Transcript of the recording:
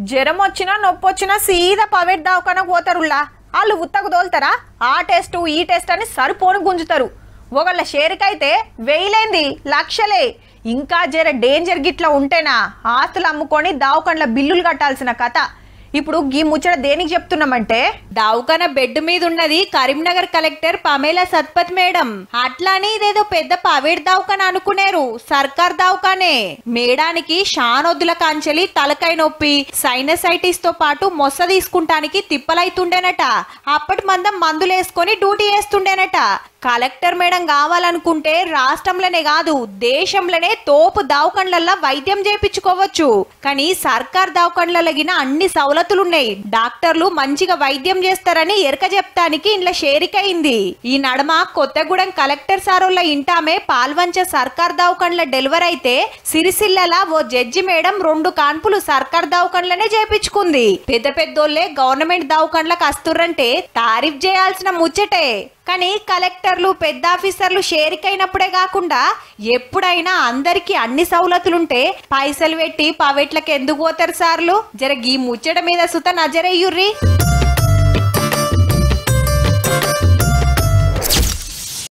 జ్వరం వచ్చినా నొప్పి వచ్చినా సీదా ప్రైవేట్ దవాఖానకు పోతారులా. వాళ్ళు ఉత్తకు తోలుతారా? ఆ టెస్ట్ ఈ టెస్ట్ అని సరిపోను గుంజుతారు. ఒకళ్ళ షేరుకైతే వెయ్యిలేంది లక్షలే. ఇంకా జర డేంజర్ గిట్లా ఉంటేనా ఆస్తులు అమ్ముకొని దవాఖానల బిల్లులు కట్టాల్సిన కథ. ఇప్పుడు గీ ముచ్చట దేనికి చెప్తున్నామంటే, దవాఖాన బెడ్ మీద ఉన్నది కరీంనగర్ కలెక్టర్ పమేలా సత్పత్ మేడం. అట్లానే ఇదేదో పెద్ద ప్రైవేట్ దవాఖాన అనుకునేరు, సర్కార్ దవాఖానే. మేడానికి షానొద్దుల కాంచెలి తలకాయ నొప్పి సైనసైటిస్ తో పాటు మొస్స తీసుకుంటానికి తిప్పలైతుండేనట. అప్పటి మందం మందులేసుకొని డ్యూటీ చేస్తుండేనట. కలెక్టర్ మేడం కావాలనుకుంటే రాష్ట్రంలోనే కాదు దేశంలోనే తోపు దవాఖానలల్లో వైద్యం చేయించుకోవచ్చు. కానీ సర్కార్ దవాఖానలలో గిన అన్ని సౌలతులున్నాయి. డాక్టర్లు మంచిగా వైద్యం చేస్తారని ఎరక చెప్తానికి ఇంట్లో షేరికైంది. ఈ నడమ కొత్తగూడెం కలెక్టర్ సారోళ్ళ ఇంటామే పాల్వంచ సర్కార్ దవాఖానల డెలివరీ అయితే సిరిసిల్లలా ఓ జడ్జి మేడం 2 కాన్పులు సర్కార్ దవాఖానలనే చేయించుకుంది. పెద్ద పెద్దోళ్లే గవర్నమెంట్ దవాఖానలకు వస్తుర్రంటే తారీఫ్ చేయాల్సిన ముచ్చటే. కానీ కలెక్టర్లు పెద్ద ఆఫీసర్లు షేరికైనప్పుడే కాకుండా ఎప్పుడైనా అందరికి అన్ని సౌలతులుంటే పైసలు పెట్టి ప్రైవేట్లకు ఎందుకు పోతారు సార్లు? జర గీ ముచ్చట మీద సుత నజరేయుర్రి.